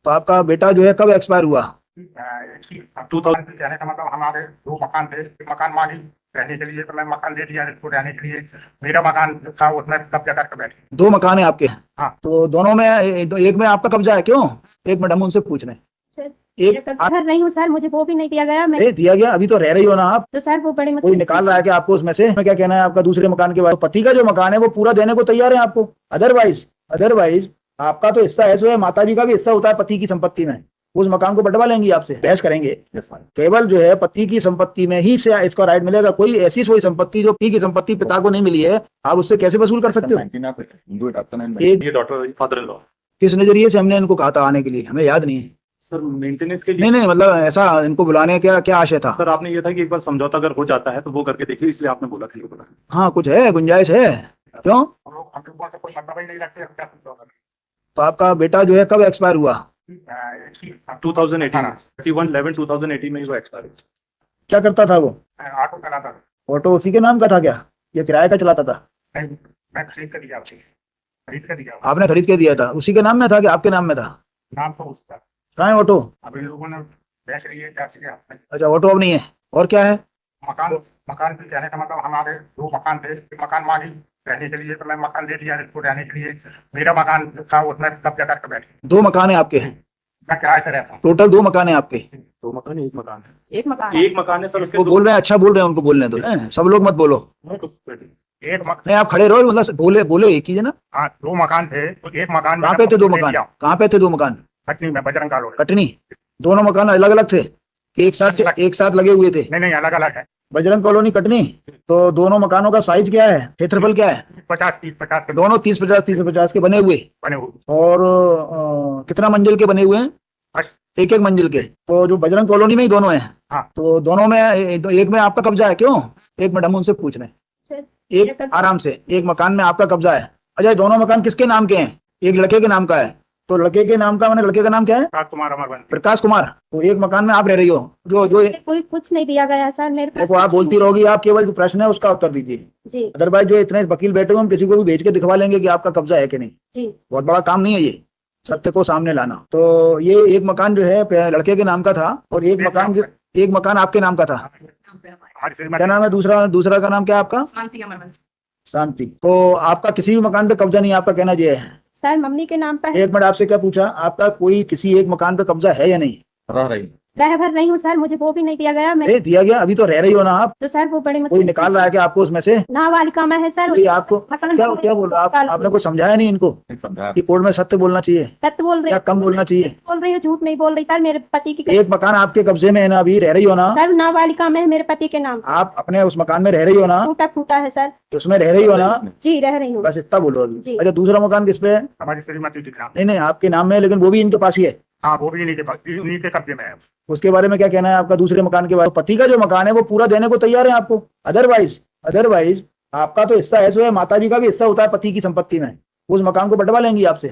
तो आपका बेटा जो है कब एक्सपायर हुआ? 2000 कहने का मतलब हमारे 2 मकान थे। एक मकान मांगी रहने के लिए, तो मैं मकान दे दिया इसको रहने के लिए। मेरा मकान था उसमें कब्जा करके बैठे। 2 मकान है आपके? हाँ। तो दोनों में एक में आपका कब्जा है क्यों? एक मिनट हम उनसे पूछ रहे हैं। सर एक घर नहीं हूँ सर, मुझे वो भी नहीं दिया गया। मैं दिया गया, अभी तो रह रही हो ना आप? तो सर वो बड़े कोई मुश्किल निकाल रहा है कि आपको उसमें से? क्या कहना है आपका दूसरे मकान के बारे में? पति का जो मकान है वो पूरा देने को तैयार है आपको। अदरवाइज आपका तो हिस्सा है, सो है माता जी का भी हिस्सा होता है पति की संपत्ति में। उस मकान को बंटवा लेंगी आपसे, बहस करेंगे। केवल जो है पति की संपत्ति में ही से इसका राइट मिलेगा। कोई ऐसी कोई संपत्ति जो पति की संपत्ति पिता को नहीं मिली है, आप उससे कैसे वसूल कर सकते हो? ये डॉटर फादर इन लॉ। किस नजरिए से हमने इनको कहा था आने के लिए, हमें याद नहीं है। सर मेंटेनेंस के लिए नहीं मतलब ऐसा इनको बुलाने का क्या आशय था? सर आपने ये था कि एक बार समझौता अगर हो जाता है तो वो करके देखिए, इसलिए आपने बोला था ये बोला। हाँ, कुछ है, गुंजाइश है। क्यों? हम लोगों से कोई मतलब ही नहीं रखते। हम क्या समझौता करें? तो आपका बेटा जो है कब एक्सपायर हुआ? 2018 31/11/2018 में वो एक्सपायर हुआ। क्या करता था वो? ऑटो चलाता था। ऑटो उसी के नाम का था क्या, ये किराए का चलाता था? नहीं, मैं खरीद कर दिया आपसे। खरीद कर दिया। आपने खरीद के दिया था? उसी के नाम में था कि आपके नाम में था? नाम तो उसका। कहाँ है ऑटो? अभी लोगों ने बेच रही है टैक्सी के हाथ में। अच्छा, ऑटो अब नहीं है। और क्या है? मकान भी कहने का मतलब हमारे 2 मकान थे। एक मकान मांगी रहने के लिए, तो मैं मकान दे दिया इसको रहने के लिए। मेरा मकान था उसमें कब्जा करके बैठे। 2 मकान है आपके? मैं किराए से रहता हूँ। टोटल 2 मकान है आपके? 2 मकान है, एक मकान है। एक मकान है सर उसके वो बोल रहे हैं, अच्छा बोल रहे हैं, उनको बोलने दो। सब लोग मत बोलो। एक मकान नहीं, आप खड़े रहो, मतलब बोले एक ही है ना। हाँ, 2 मकान थे तो एक मकान कहाँ पे थे 2 मकान? कहाँ पे थे 2 मकान? कटनी में बजरंग कॉलोनी। कटनी? दोनों मकान अलग अलग थे कि एक साथ लगे हुए थे? नहीं, अलग अलग है। बजरंग कॉलोनी कटनी। तो दोनों मकानों का साइज क्या है, क्षेत्रफल क्या है? 50-30 के दोनों 30-50 के बने हुए। बने हुए। और कितना मंजिल के बने हुए हैं? बस। एक मंजिल के। तो जो बजरंग कॉलोनी में ही दोनों हैं? हाँ। तो दोनों में एक में आपका कब्जा है क्यों? एक मिनट हम उनसे पूछ रहे हैं। सर एक आराम से, एक मकान में आपका कब्जा है। अच्छा, ये दोनों मकान किसके नाम के हैं? एक लड़के के नाम का है। तो लड़के के नाम का, मैंने लड़के का नाम क्या है? प्रकाश कुमार अमरवंशी। प्रकाश कुमार। तो एक मकान में आप रह रही हो, जो कोई कुछ नहीं दिया गया सर मेरे पास। देखो, आप बोलती रहोगी, आप केवल जो प्रश्न है उसका उत्तर दीजिए जी अदरवाइज जो इतने वकील बैठे हुए, हम किसी को भी भेज के दिखवा लेंगे कि आपका कब्जा है कि नहीं। जी बहुत बड़ा काम नहीं है ये, सत्य को सामने लाना। तो ये एक मकान जो है लड़के के नाम का था, और एक मकान आपके नाम का था। क्या नाम है दूसरा का नाम क्या है आपका? शांति। तो आपका किसी भी मकान पे कब्जा नहीं, आपका कहना ये है? सर मम्मी के नाम पर है। एक मिनट, आपसे क्या पूछा? आपका कोई किसी एक मकान पे कब्जा है या नहीं? रह रही रह भर नहीं हूँ सर, मुझे वो भी नहीं दिया गया। मैं दिया गया, अभी तो रह रही हो ना आप? तो सर वो बड़े कोई मुश्किल निकाल रहा है कि आपको उसमें से? नाबालिका में है सर। ये आपको क्या बोल रहा है? आपने कुछ समझाया नहीं इनको कि कोर्ट में सत्य बोलना चाहिए सत्य बोल रही या कम बोलना चाहिए? बोल रही हूँ, झूठ नहीं बोल रही सर। मेरे पति की एक मकान आपके कब्जे में है ना, अभी रह रही हो ना? सर नाबालिका में है मेरे पति के नाम। आप अपने उस मकान में रह रही हो ना? टूटा फूटा है सर। उसमें रह रही हो ना? जी रह रही हूँ। बस इतना बोलो अभी। जी। अच्छा, दूसरा मकान किस पे है? हमारी श्रीमती के नाम। नहीं, आपके नाम में है, लेकिन वो भी इनके पास ही है। हाँ, वो भी इन्हीं के कब्जे में है। उसके बारे में क्या कहना है आपका दूसरे मकान के बारे में? पति का जो मकान है वो पूरा देने को तैयार है आपको। अदरवाइज आपका तो हिस्सा है, सो है माता जी का भी हिस्सा होता है पति की संपत्ति में। उस मकान को बंटवा लेंगी आपसे,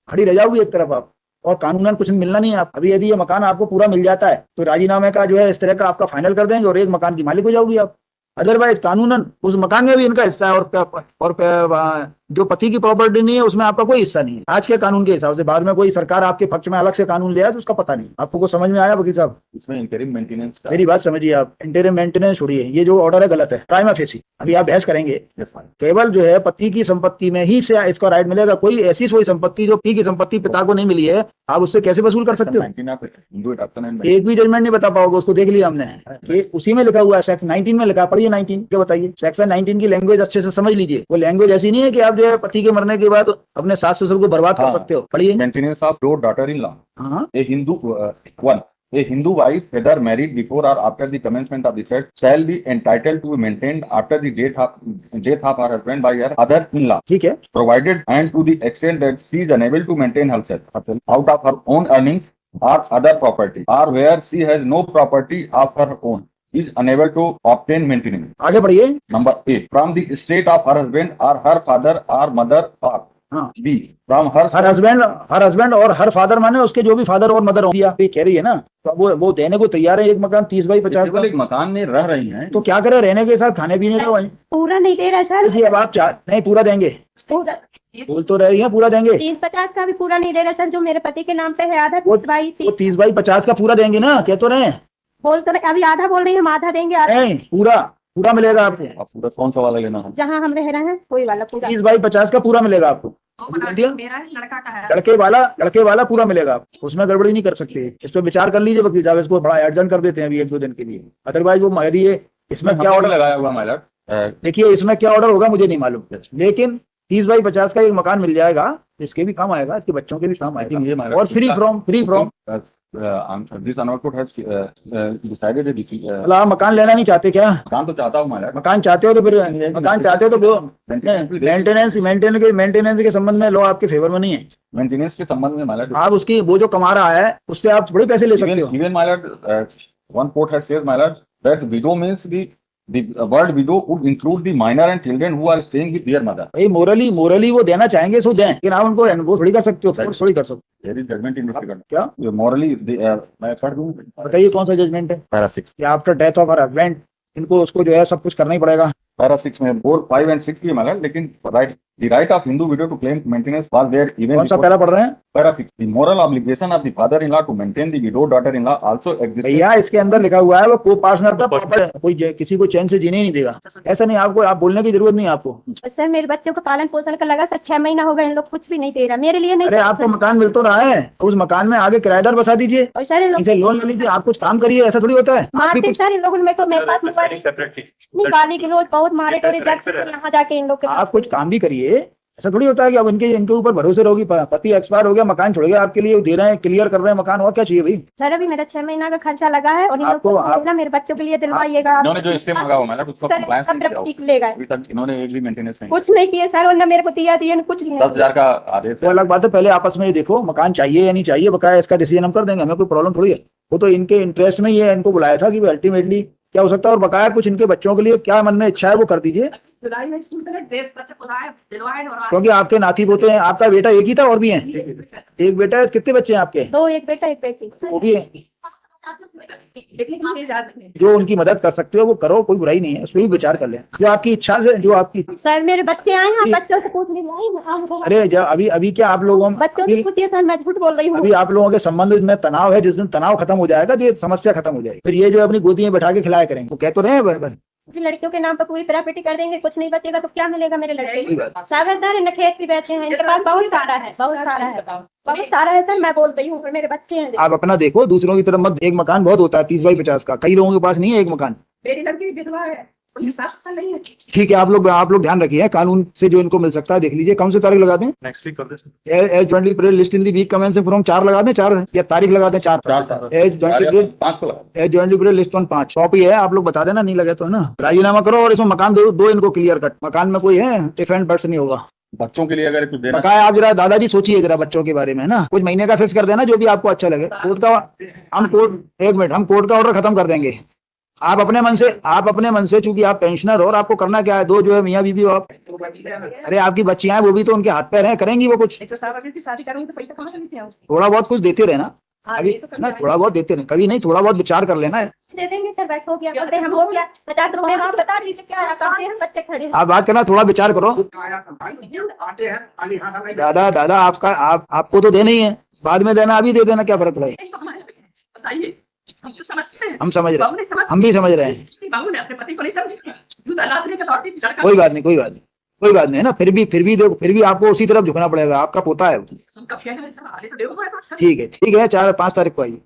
खड़ी रह जाओगी एक तरफ आप, और कानूनन कुछ मिलना नहीं है आप। अभी यदि ये मकान आपको पूरा मिल जाता है तो राजीनामे का जो है इस तरह का आपका फाइनल कर देंगे और एक मकान की मालिक हो जाओगी आप। अदरवाइज कानूनन उस मकान में भी इनका हिस्सा है, और जो पति की प्रॉपर्टी नहीं है उसमें आपका कोई हिस्सा नहीं है आज के कानून के हिसाब से। बाद में कोई सरकार आपके पक्ष में अलग से कानून ले आए तो उसका पता नहीं। आपको कुछ समझ में आया वकील साहब? इसमें इंटरिम मेंटेनेंस मेरी बात समझिए आप, इंटरिम मेंटेनेंस छोड़िए, ये जो ऑर्डर है गलत है, प्राइमा फेसी। अभी आप बहस करेंगे। केवल जो है पति की संपत्ति में ही से इसका राइट मिलेगा। कोई ऐसी कोई संपत्ति जो पति की संपत्ति पिता को नहीं मिली है, आप उससे कैसे वसूल कर सकते हो? एक भी जजमेंट नहीं बता पाओगे, उसको देख लिया हमने कि उसी में लिखा हुआ है, सेक्शन 19 में लिखा। पढ़िए 19 क्या बताइए, सेक्शन 19 की लैंग्वेज अच्छे से समझ लीजिए। वो लैंग्वेज ऐसी नहीं है कि आप जो है पति के मरने के बाद अपने सास ससुर को बर्बाद कर सकते हो। पढ़िए। Maintenance of your daughter in law. हाँ, A Hindu wife, whether married before or after the commencement of the sex, shall be entitled to be maintained after the death of her husband by her other in-law. ठीक है। Provided and to the extent that she is unable to maintain herself out of her own earnings or other property, or where she has no property of her own, is unable to obtain maintenance. आगे बढ़िए। Number A, from the estate of her husband or her father or mother, or B, from her husband और her father माने उसके जो भी father और mother होंगी। आप ये कह रही है ना, तो वो देने को तैयार है। एक मकान 30 बाई 50 केवल एक मकान में रह रही हैं, तो क्या करे, रहने के साथ खाने पीने का वही पूरा नहीं दे रहा सर। अब आप नहीं पूरा देंगे। बोल तो रही है पूरा देंगे। 30-50 का भी पूरा नहीं दे रहे सर, जो मेरे पति के नाम पे है आधा वो 30 बाई 30 30 बाई 50 का पूरा देंगे ना, कह तो रहे हैं। बोल तो रहे, अभी आधा बोल रही हूँ, हम आधा देंगे, आधा नहीं, पूरा पूरा मिलेगा आपको। आप पूरा कौन सा वाला लेना है? जहाँ हम रह रहे हैं वही वाला पूरा। 30 बाई 50 का पूरा मिलेगा आपको। बोल दिया, मेरा लड़का का है। लड़के वाला पूरा मिलेगा आपको, उसमें गड़बड़ी नहीं कर सकते। इस पर विचार कर लीजिए वकील साहब, इसको बड़ा अर्जेंट कर देते हैं अभी 1-2 दिन के लिए। अदरवाइज वो यदि ये इसमें क्या ऑर्डर लगाया हुआ माय लॉर्ड? देखिए इसमें क्या ऑर्डर होगा मुझे नहीं मालूम, लेकिन 30 बाई 50 का एक मकान मिल जाएगा, इसके भी काम आएगा, इसके बच्चों के भी काम आएगा, और free from this honour court has decided a decision. मतलब आप मकान लेना नहीं चाहते क्या? काम तो चाहता हूं माय लॉर्ड। मकान चाहते हो तो फिर वो मेंटेनेंस के संबंध में लॉ आपके फेवर में नहीं है। मेंटेनेंस के संबंध में माय लॉर्ड, आप उसकी वो जो कमा रहा है उससे आप थोड़ी पैसे ले सकते हो। even my lord, one court has said, my lord, that widow means the word widow would include the minor and children who are staying with their mother. भाई मोरली वो देना चाहेंगे सो दें, लेकिन आप उनको वो थोड़ी कर सकते हो, फोर्स थोड़ी कर सकते There is judgment in this regard. क्या? ये morally, मैं पढ़ दूं? हो। बताइए कौन सा जजमेंट है? Para 6. कि after death of her husband इनको उसको जो है सब कुछ करना ही पड़ेगा। Para 6 में 4, 5 and 6 भी my lord, लेकिन the right of Hindu widow to claim maintenance was there even कौन सा before. पैरा पढ़ रहे हैं Para 6. The moral obligation of the father-in-law to maintain the widow daughter-in-law also exists. भैया? इसके अंदर लिखा हुआ है वो को पार्टनर का कोई किसी को चैन से जीने ही नहीं देगा। ऐसा नहीं, आपको आप बोलने की जरूरत नहीं है आपको। सर मेरे बच्चों को पालन पोषण का लगा सर 6 महीना हो गए, इन लोग कुछ भी नहीं दे रहा मेरे लिए। नहीं अरे आपको मकान मिल तो रहा है, उस मकान में आगे किराएदार बसा दीजिए, और सर इन लोग इनसे लोन ले लीजिए, आप कुछ काम करिए, ऐसा थोड़ी होता है। आप भी मारते कुछ सर इन लोगों ने, मेरे पास मोबाइल नहीं, गाली के रोज बहुत मारे टोरे जग से यहाँ जाके इन लोग के आप कुछ काम भी करिए, ऐसा थोड़ी होता है कि अब इनके ऊपर भरोसे रहोगी। पति एक्सपायर हो गया, मकान छोड़ गया आपके लिए, वो दे रहे हैं, क्लियर कर रहे हैं मकान, और क्या चाहिए भाई? सर अभी मेरा 6 महीना का खर्चा लगा है, और इन लोग को मेरे बच्चों के लिए दिलवाइएगा। इन्होंने जो स्टे मांगा हुआ मैं उसका सर compliance सब नहीं किया ठीक ले गए, अभी तक इन्होंने एक भी मेंटेनेंस नहीं कुछ नहीं किए सर, वरना मेरे को दिया कुछ नहीं। 10,000 का आदेश वो अलग बात है, पहले आपस में ये देखो मकान चाहिए या नहीं चाहिए, बकाया इसका डिसीजन हम कर देंगे, हमें कोई प्रॉब्लम थोड़ी है। वो तो इनके इंटरेस्ट में ये इनको बुलाया था कि अल्टीमेटली क्या हो सकता है, और बकाया कुछ इनके बच्चों के लिए क्या मन में इच्छा है वो कर दीजिए, क्योंकि आपके नाती पोते हैं। आपका बेटा एक ही था और भी है? एक बेटा है, कितने बच्चे हैं आपके? 2, एक बेटा एक बेटी। वो भी है। जो उनकी मदद कर सकते हो वो करो, कोई बुराई नहीं है, उस पर भी विचार कर लें, जो आपकी इच्छा से, जो आपकी। सर मेरे बच्चे आए हैं, बच्चों से पूछ लीजिए। अरे जब अभी क्या आप लोगों बच्चों से पूछिए सर, मैं झूठ बोल रही हूँ। अभी आप लोगों के संबंध में तनाव है, जिस दिन तनाव खत्म हो जाएगा तो ये समस्या खत्म हो जाएगी, फिर ये जो अपनी गोदी में बैठा के खिलाया करेंगे, वो कह तो रहे हैं लड़कियों के नाम पर पूरी प्रॉपर्टी कर देंगे, कुछ नहीं बचेगा तो क्या मिलेगा मेरे लड़के को? सागरदार है, खेत भी बैठे हैं, इनके पास बहुत सारा है, बहुत सारा है सर, मैं बोल रही हूँ, मेरे बच्चे हैं। आप अपना देखो, दूसरों की तरफ मत। एक मकान बहुत होता है 30 बाई 50 का, कई लोगों के पास नहीं है एक मकान। मेरी लड़की विधवा है, ठीक है, आप लोग ध्यान रखिए, कानून से जो इनको मिल सकता है देख लीजिए। कौन सी तारीख लगा दें? नेक्स्ट वीक कर दे। As jointly period list in the week commencing from 4 लगा दें, 4 या तारीख लगा दें 4। As jointly period list on 5 copy है, आप लोग बता देना, नहीं लगे तो है ना, राजीनामा करो और इसमें मकान दो इनको क्लियर कट। मकान में कोई है डिफेंड बर्ड्स नहीं होगा। बच्चों के लिए अगर कुछ देना बकाया आप जरा दादाजी सोचिए जरा बच्चों के बारे में, है ना, कुछ महीने का फिक्स कर देना, जो भी आपको अच्छा लगे। कोर्ट का हम कोर्ट का ऑर्डर खत्म कर देंगे। आप अपने मन से चूंकि आप पेंशनर हो, और आपको करना क्या है, 2 जो है मियाँ बीवी हो आप। अरे आपकी बच्चियां हैं, वो भी तो उनके हाथ पैर हैं, करेंगी वो कुछ। थोड़ा बहुत कुछ देते रहना अभी ना, थोड़ा बहुत देते रहे, कभी नहीं, थोड़ा बहुत विचार कर लेना है। दे देंगे सर, बैठ हो गया, बोलते हम हो गया 50 रुपए, आप बता दीजिए क्या करते हैं, बच्चे खड़े हैं। आप बात करना, थोड़ा विचार करो। दादा आपको तो देना ही है, बाद में देना, अभी दे देना, क्या फर्क पड़ेगा? हम समझ रहे हैं, हम भी समझ रहे हैं। कोई बात नहीं है ना, फिर भी देखो, फिर भी आपको उसी तरफ झुकना पड़ेगा, आपका पोता है। ठीक है 4-5 तारीख को आइए।